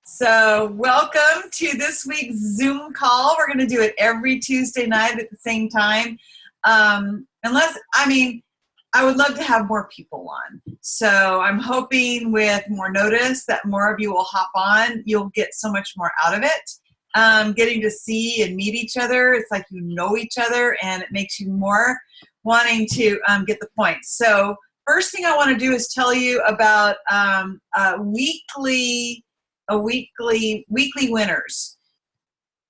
So welcome to this week's Zoom call. We're going to do it every Tuesday night at the same time. I would love to have more people on. So I'm hoping with more notice that more of you will hop on. You'll get so much more out of it. Getting to see and meet each other. It's like you know each other and it makes you more wanting to get the points. So first thing I want to do is tell you about weekly winners.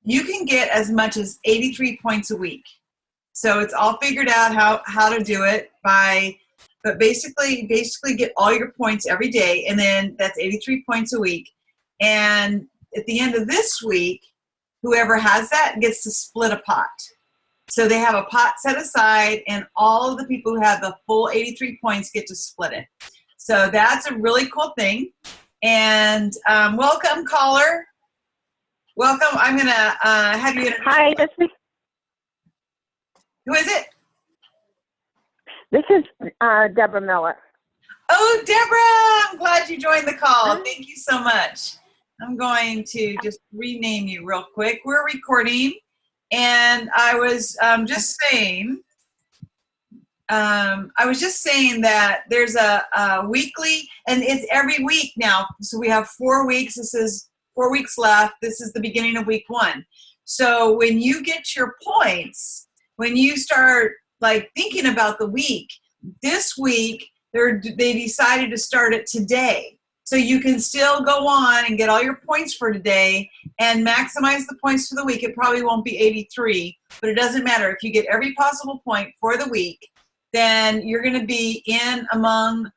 You can get as much as 83 points a week. So it's all figured out how to do it but basically get all your points every day, and then that's 83 points a week. And at the end of this week, whoever has that gets to split a pot. So they have a pot set aside, and all of the people who have the full 83 points get to split it. So that's a really cool thing. And welcome, caller. Welcome. I'm going to have you. Hi, Who is it? This is Deborah Miller. Oh, Deborah, I'm glad you joined the call. Thank you so much. I'm going to just rename you real quick. We're recording, and I was just saying that there's a weekly, and it's every week now. So we have 4 weeks. This is 4 weeks left. This is the beginning of week 1. So when you get your points, when you start thinking about the week, this week they decided to start it today. So you can still go on and get all your points for today and maximize the points for the week. It probably won't be 83, but it doesn't matter. If you get every possible point for the week, then you're going to be in among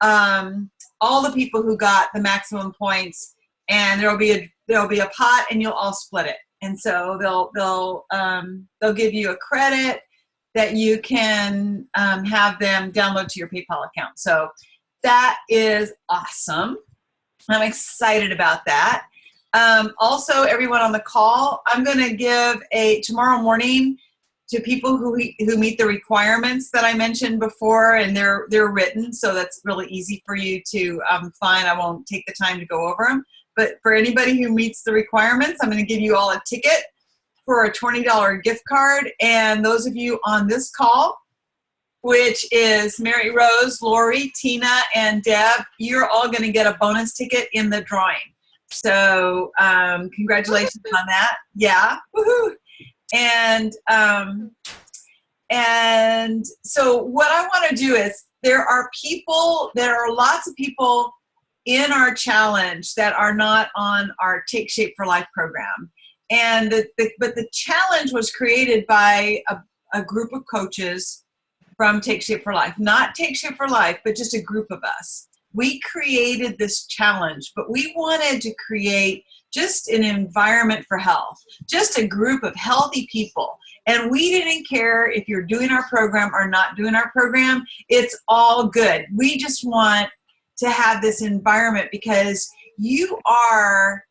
all the people who got the maximum points, and there'll be a pot, and you'll all split it. And so they'll give you a credit that you can have them download to your PayPal account. So that is awesome. I'm excited about that. Also, everyone on the call, I'm going to give tomorrow morning to people who meet the requirements that I mentioned before, and they're written, so that's really easy for you to find. I won't take the time to go over them. But for anybody who meets the requirements, I'm going to give you all a ticket for a $20 gift card. And those of you on this call, which is Mary Rose, Lori, Tina, and Deb, you're all going to get a bonus ticket in the drawing. So congratulations on that. Yeah. Woohoo. And so what I want to do is there are lots of people in our challenge that are not on our Take Shape for Life program. But the challenge was created by a group of coaches from Take Shape for Life. Not Take Shape for Life, but just a group of us. We created this challenge, but we wanted to create just an environment for health, just a group of healthy people. And we didn't care if you're doing our program or not doing our program. It's all good. We just want to have this environment because you are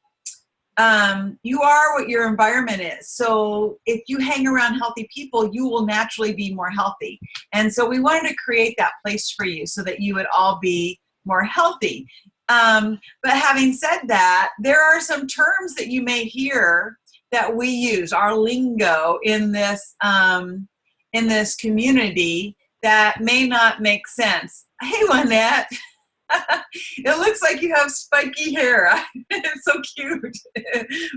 what your environment is. So if you hang around healthy people, you will naturally be more healthy. And so we wanted to create that place for you so that you would all be more healthy. But having said that, there are some terms that you may hear that we use, our lingo in this community that may not make sense. Hey, Lynette. It looks like you have spiky hair. It's so cute.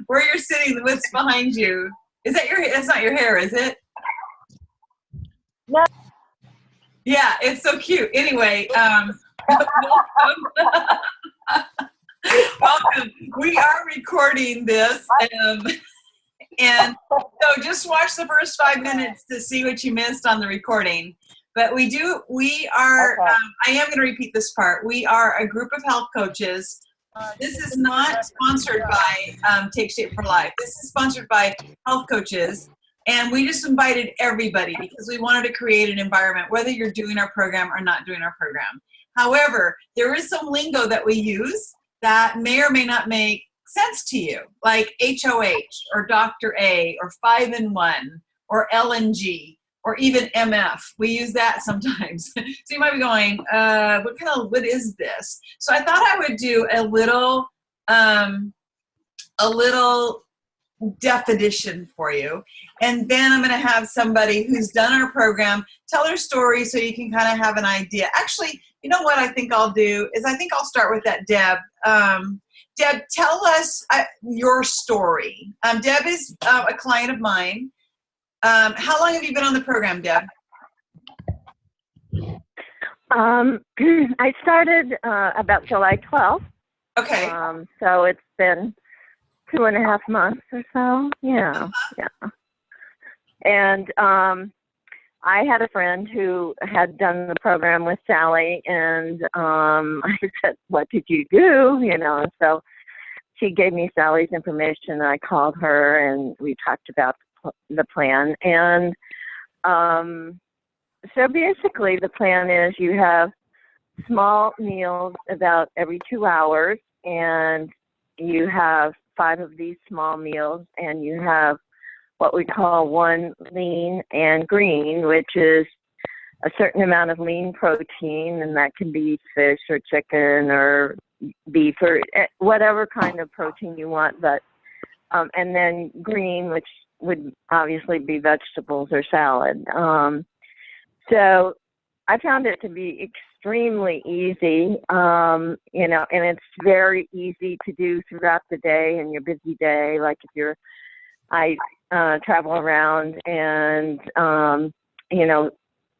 Where you're sitting, what's behind you? Is that your hair? That's not your hair, is it? No. Yeah, it's so cute. Anyway, welcome. Welcome. We are recording this. And so just watch the first 5 minutes to see what you missed on the recording. But I am going to repeat this part. We are a group of health coaches. This is not sponsored by Take Shape for Life. This is sponsored by health coaches. And we just invited everybody because we wanted to create an environment, whether you're doing our program or not doing our program. However, there is some lingo that we use that may or may not make sense to you, like HOH or Dr. A or 5-in-1 or LNG. Or even MF. We use that sometimes. So you might be going, what is this? So I thought I would do a little a little definition for you. And then I'm going to have somebody who's done our program tell their story so you can kind of have an idea. Actually, you know what I think I'll do is I think I'll start with that, Deb. Deb, tell us your story. Deb is a client of mine. How long have you been on the program, Deb? I started about July 12th. Okay. So it's been 2.5 months or so. Yeah. Yeah. And I had a friend who had done the program with Sally, and I said, "What did you do?" You know, and so she gave me Sally's information, and I called her, and we talked about the plan. And so basically, the plan is you have small meals about every 2 hours, and you have 5 of these small meals, and you have what we call one lean and green, which is a certain amount of lean protein, and that can be fish or chicken or beef or whatever kind of protein you want. But and then green, which would obviously be vegetables or salad. So I found it to be extremely easy, you know, and it's very easy to do throughout the day in your busy day. Like if I travel around and, you know,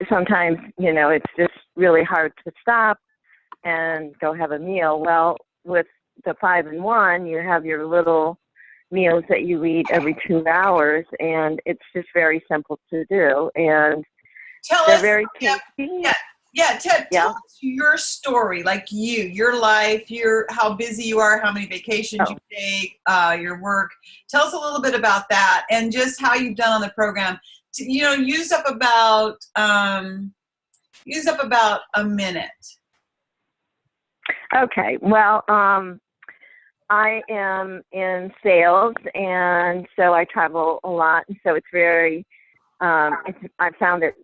sometimes, you know, it's just really hard to stop and go have a meal. Well, with the 5-in-1, you have your little meals that you eat every 2 hours, and it's just very simple to do. And they're very tasty. Tell us your story, like your life, how busy you are, how many vacations you take, your work. Tell us a little bit about that, and just how you've done on the program. You know, use up about a minute. Okay. Well, I am in sales, and so I travel a lot, and so it's very. I found it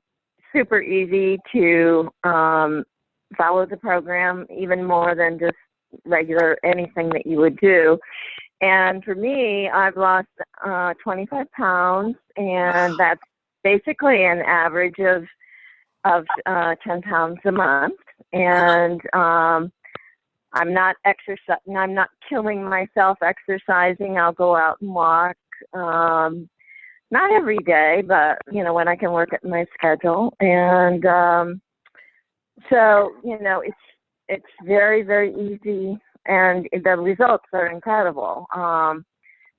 super easy to follow the program, even more than just regular anything that you would do. And for me, I've lost 25 pounds, and that's basically an average of 10 pounds a month. And I'm not exercising. I'm not killing myself exercising. I'll go out and walk. Not every day, but, you know, when I can work at my schedule. And so, you know, it's very, very easy, and the results are incredible.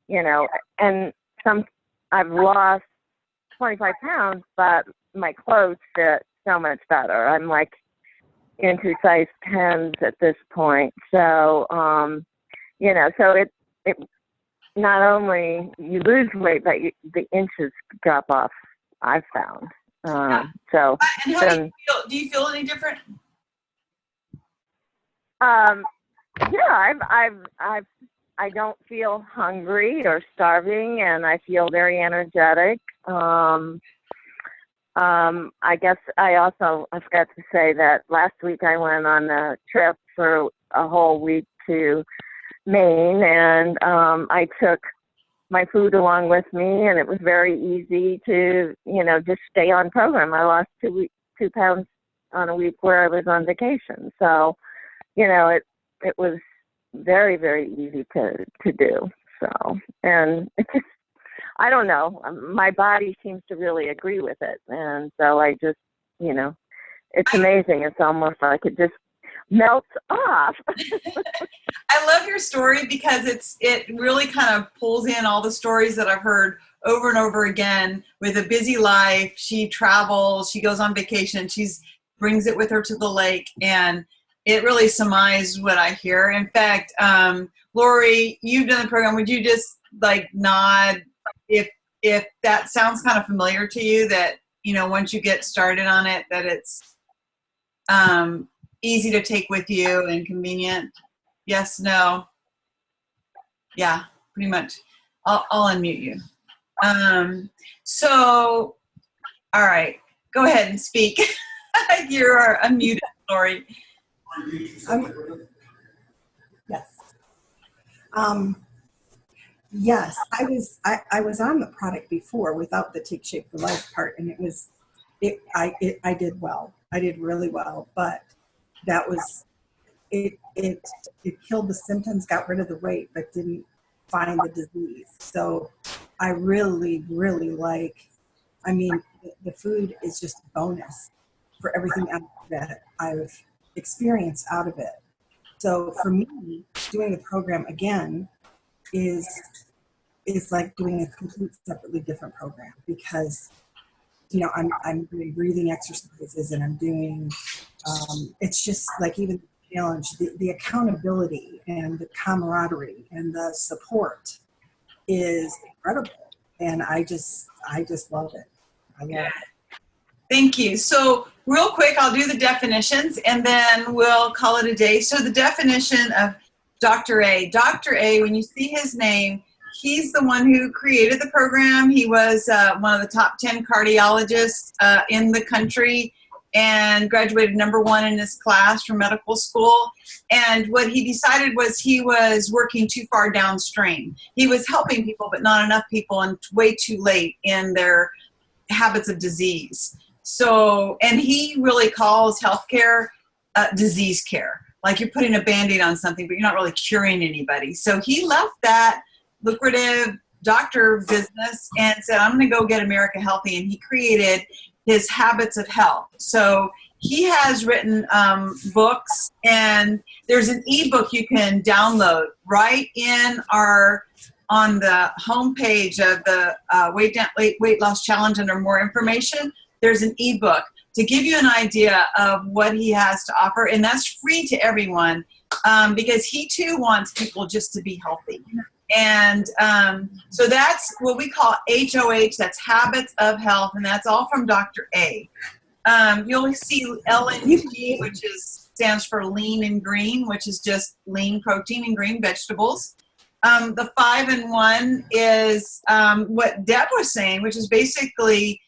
You know, and I've lost 25 pounds, but my clothes fit so much better. I'm like into size 10s at this point. So, you know, so it not only you lose weight, but the inches drop off, I've found. So, and how do you feel? Do you feel any different? Yeah, I don't feel hungry or starving, and I feel very energetic. I guess I forgot to say that last week I went on a trip for a whole week to Maine, and I took my food along with me, and it was very easy to, you know, just stay on program. I lost 2 pounds on a week where I was on vacation. So, you know, it was very, very easy to do. So, and it's just, I don't know, my body seems to really agree with it. And so I just, you know, it's amazing. It's almost like it just melts off. I love your story because it really kind of pulls in all the stories that I've heard over and over again. With a busy life, she travels, she goes on vacation, brings it with her to the lake, and it really surmises what I hear. In fact, Lori, you've done the program. Would you just like nod if that sounds kind of familiar to you, that, you know, once you get started on it, that it's easy to take with you and convenient? Yes, no. Yeah, pretty much. I'll unmute you. So, all right, go ahead and speak. You're unmuted, Lori. Yes. Yes, I was on the product before without the Take Shape for Life part, and I did well. I did really well, but that was it killed the symptoms, got rid of the weight, but didn't find the disease. So I really, really like, I mean, the food is just a bonus for everything else that I've experienced out of it. So for me, doing the program again is is like doing a complete separately different program because I'm doing breathing exercises and I'm doing it's just like even the challenge, the accountability and the camaraderie and the support is incredible, and I just love it. I love it. Thank you. So real quick, I'll do the definitions and then we'll call it a day. So the definition of Dr. A. Dr. A, when you see his name, he's the one who created the program. He was one of the top 10 cardiologists in the country and graduated #1 in his class from medical school. And what he decided was he was working too far downstream. He was helping people, but not enough people, and way too late in their habits of disease. So, and he really calls healthcare disease care. Like you're putting a Band-Aid on something, but you're not really curing anybody. So he left that lucrative doctor business and said, I'm going to go get America healthy. And he created his Habits of Health. So he has written books, and there's an ebook you can download right in on the homepage of the Weight Loss Challenge under more information. There's an ebook to give you an idea of what he has to offer, and that's free to everyone because he too wants people just to be healthy. And so that's what we call HOH, that's Habits of Health, and that's all from Dr. A. You'll see LNG, which stands for lean and green, which is just lean protein and green vegetables. The 5-in-1 is what Deb was saying, which is basically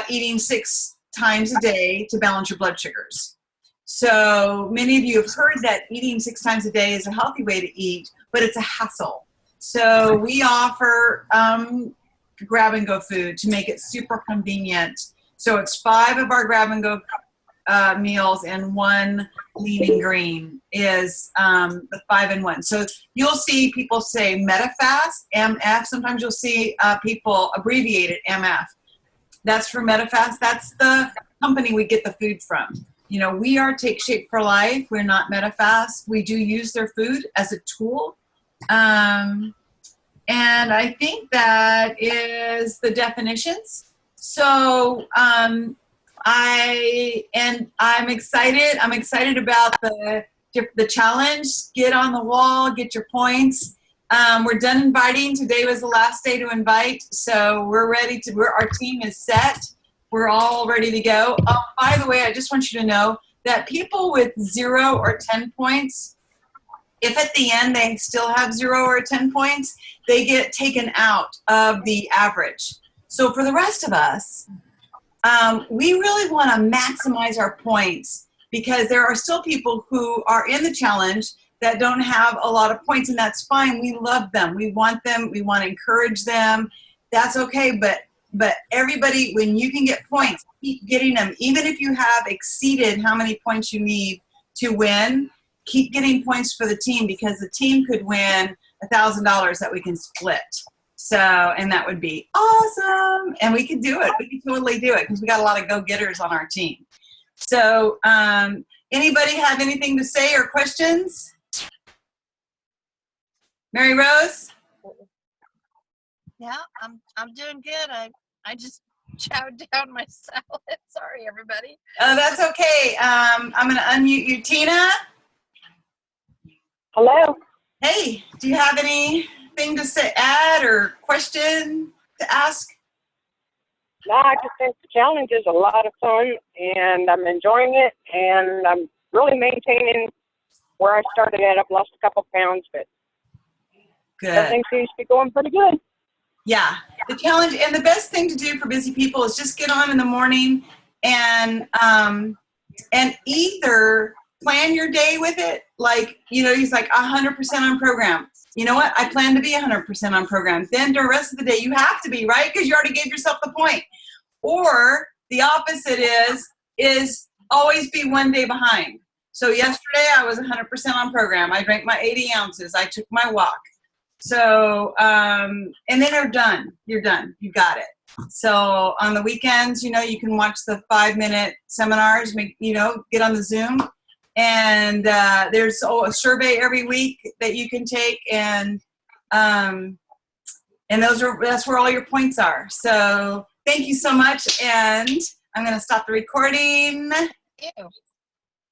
eating 6 times a day to balance your blood sugars. So many of you have heard that eating 6 times a day is a healthy way to eat, but it's a hassle. So we offer grab-and-go food to make it super convenient. So it's 5 of our grab-and-go meals, and 1 lean and green is the 5-in-1. So you'll see people say MetaFast, MF. Sometimes you'll see people abbreviate it MF. That's for MetaFast. That's the company we get the food from. You know, we are Take Shape for Life. We're not MetaFast. We do use their food as a tool. And I think that is the definitions. So I'm excited. I'm excited about the challenge. Get on the wall, get your points. We're done inviting. Today was the last day to invite. So we're ready to, our team is set. We're all ready to go. By the way, I just want you to know that people with 0 or 10 points, if at the end they still have 0 or 10 points, they get taken out of the average. So for the rest of us, we really want to maximize our points because there are still people who are in the challenge that don't have a lot of points, and that's fine. We love them. We want them. We want to encourage them. That's okay. But everybody, when you can get points, keep getting them. Even if you have exceeded how many points you need to win, keep getting points for the team because the team could win $1,000 that we can split. So, and that would be awesome. And we could do it. We could totally do it because we got a lot of go-getters on our team. So, anybody have anything to say or questions? Mary Rose? Yeah, I'm doing good. I just chowed down my salad. Sorry, everybody. Oh, that's okay. I'm going to unmute you. Tina? Hello. Hey, do you have anything to say, add or question to ask? No, I just think the challenge is a lot of fun, and I'm enjoying it, and I'm really maintaining where I started at. I've lost a couple pounds, but Good. everything seems to be going pretty good. Yeah, the challenge, and the best thing to do for busy people is just get on in the morning and either plan your day with it, like, you know, he's like 100% on program. You know what? I plan to be 100% on program. Then the rest of the day you have to be, right? Because you already gave yourself the point. Or the opposite is always be one day behind. So yesterday I was 100% on program. I drank my 80 ounces. I took my walk. So, and then you're done. You're done. You got it. So on the weekends, you know, you can watch the 5-minute seminars, get on the Zoom. And there's a survey every week that you can take. And that's where all your points are. So thank you so much. And I'm going to stop the recording. Thank you.